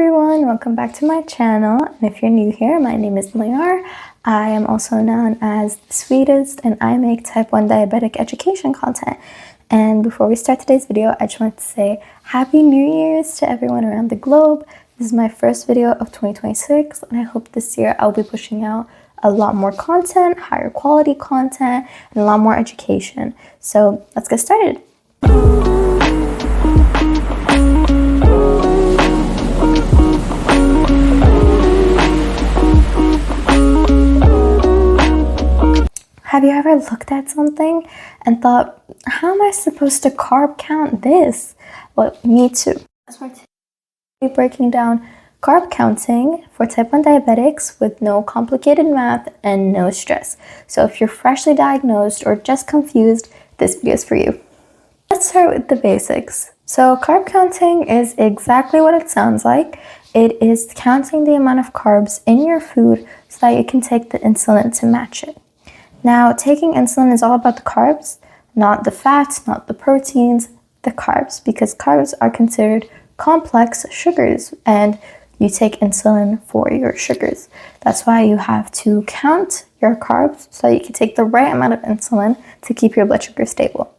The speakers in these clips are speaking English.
everyone, welcome back to my channel. And if you're new here, my name is Mayar. I am also known as the Sweetest, and I make type 1 diabetic education content. And before we start today's video, I just want to say Happy New Year's to everyone around the globe. This is my first video of 2026, and I hope this year I'll be pushing out a lot more content, higher quality content, and a lot more education. So let's get started. Have you ever looked at something and thought, how am I supposed to carb count this? Well, me too. That's why today we'll be breaking down carb counting for type 1 diabetics with no complicated math and no stress. So if you're freshly diagnosed or just confused, this video is for you. Let's start with the basics. So carb counting is exactly what it sounds like. It is counting the amount of carbs in your food so that you can take the insulin to match it. Now, taking insulin is all about the carbs, not the fats, not the proteins, the carbs, because carbs are considered complex sugars and you take insulin for your sugars. That's why you have to count your carbs so that you can take the right amount of insulin to keep your blood sugar stable.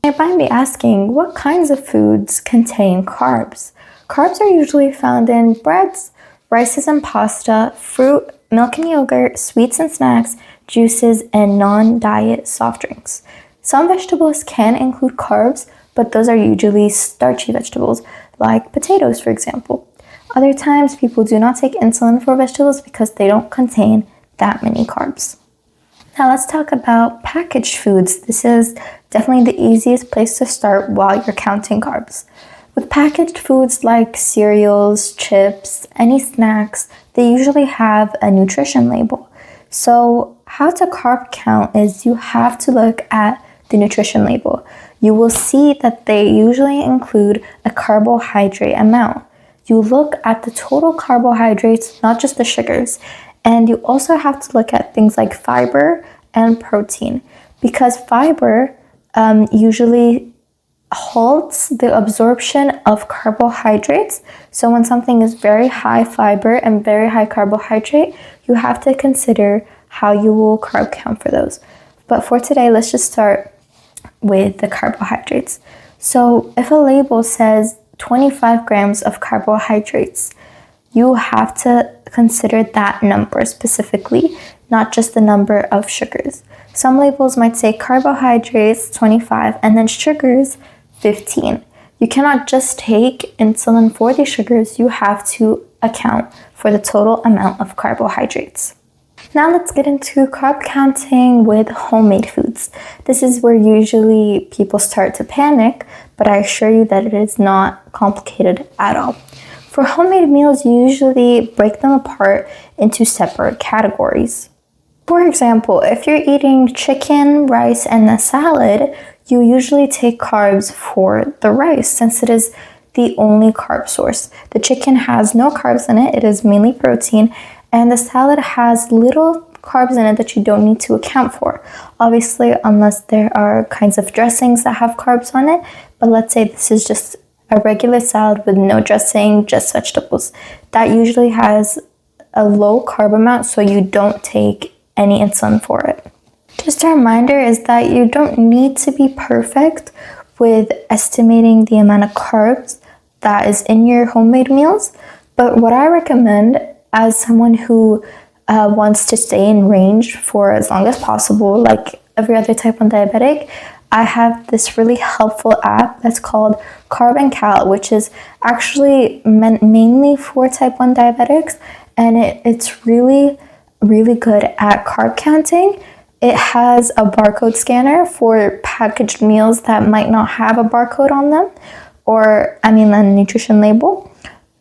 You might be asking, what kinds of foods contain carbs? Carbs are usually found in breads, rices and pasta, fruit, milk and yogurt, sweets and snacks, juices, and non-diet soft drinks. Some vegetables can include carbs, but those are usually starchy vegetables, like potatoes, for example. Other times, people do not take insulin for vegetables because they don't contain that many carbs. Now let's talk about packaged foods. This is definitely the easiest place to start while you're counting carbs. With packaged foods like cereals, chips, any snacks, they usually have a nutrition label. So how to carb count is you have to look at the nutrition label. You will see that they usually include a carbohydrate amount. You look at the total carbohydrates, not just the sugars. And you also have to look at things like fiber and protein, because fiber usually halts the absorption of carbohydrates. So when something is very high fiber and very high carbohydrate, you have to consider how you will carb count for those. But for today, let's just start with the carbohydrates. So if a label says 25 grams of carbohydrates, you have to consider that number specifically, not just the number of sugars. Some labels might say carbohydrates 25 and then sugars 15. You cannot just take insulin for the sugars, you have to account for the total amount of carbohydrates. Now let's get into carb counting with homemade foods. This is where usually people start to panic, but I assure you that it is not complicated at all. For homemade meals, you usually break them apart into separate categories. For example, if you're eating chicken, rice, and a salad, you usually take carbs for the rice since it is the only carb source. The chicken has no carbs in it, it is mainly protein, and the salad has little carbs in it that you don't need to account for. Obviously, unless there are kinds of dressings that have carbs on it, but let's say this is just a regular salad with no dressing, just vegetables. That usually has a low carb amount, so you don't take any insulin for it. Just a reminder is that you don't need to be perfect with estimating the amount of carbs that is in your homemade meals, but what I recommend as someone who wants to stay in range for as long as possible, like every other type 1 diabetic, I have this really helpful app that's called 𝒂𝒑𝒊𝒄𝒊𝒂𝒕𝒆𝒅, which is actually meant mainly for type 1 diabetics, and it's really good at carb counting. It has a barcode scanner for packaged meals that might not have a barcode on them, a nutrition label.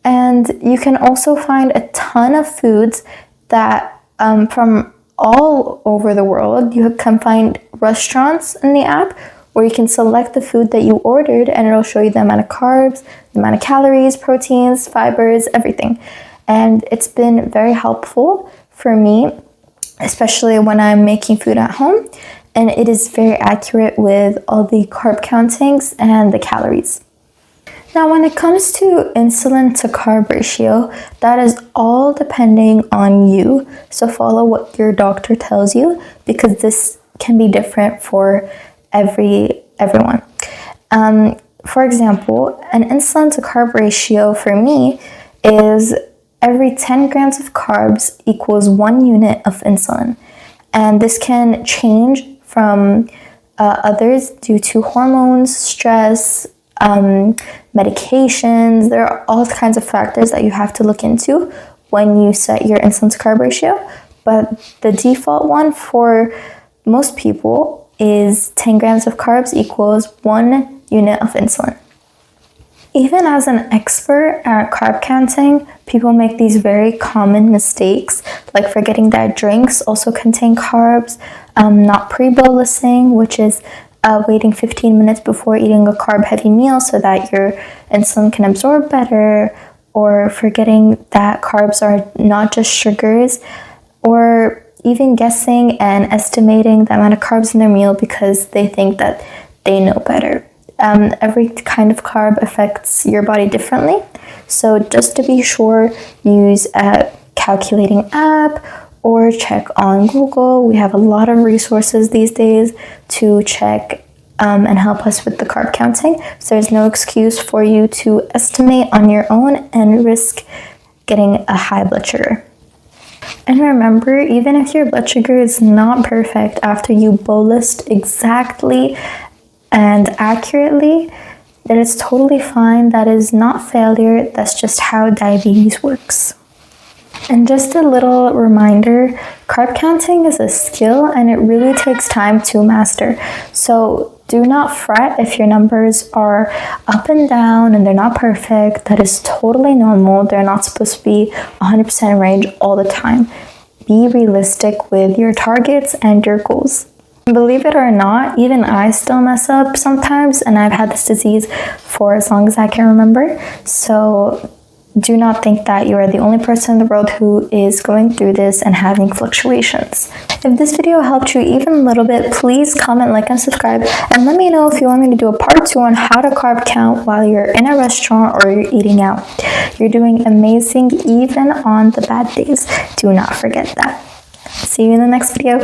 And you can also find a ton of foods that from all over the world. You can find restaurants in the app where you can select the food that you ordered and it'll show you the amount of carbs, the amount of calories, proteins, fibers, everything. And it's been very helpful for me, especially when I'm making food at home. And it is very accurate with all the carb countings and the calories. Now, when it comes to insulin to carb ratio, that is all depending on you. So follow what your doctor tells you, because this can be different for everyone. For example, an insulin to carb ratio for me is every 10 grams of carbs equals 1 unit of insulin. And this can change from others due to hormones, stress, medications. There are all kinds of factors that you have to look into when you set your insulin to carb ratio. But the default one for most people is 10 grams of carbs equals 1 unit of insulin. Even as an expert at carb counting, people make these very common mistakes, like forgetting that drinks also contain carbs, not pre-bolusing, which is waiting 15 minutes before eating a carb-heavy meal so that your insulin can absorb better, or forgetting that carbs are not just sugars, or even guessing and estimating the amount of carbs in their meal because they think that they know better. Every kind of carb affects your body differently. So just to be sure, use a calculating app or check on Google. We have a lot of resources these days to check and help us with the carb counting. So there's no excuse for you to estimate on your own and risk getting a high blood sugar. And remember, even if your blood sugar is not perfect after you bolused exactly and accurately, that is totally fine. That is not failure. That's just how diabetes works. And just a little reminder, carb counting is a skill and it really takes time to master. So do not fret if your numbers are up and down and they're not perfect. That is totally normal. They're not supposed to be 100% range all the time. Be realistic with your targets and your goals. Believe it or not, even I still mess up sometimes, and I've had this disease for as long as I can remember. So do not think that you are the only person in the world who is going through this and having fluctuations. If this video helped you even a little bit, please comment, like, and subscribe, and let me know if you want me to do a part 2 on how to carb count while you're in a restaurant or you're eating out. You're doing amazing even on the bad days. Do not forget that. See you in the next video.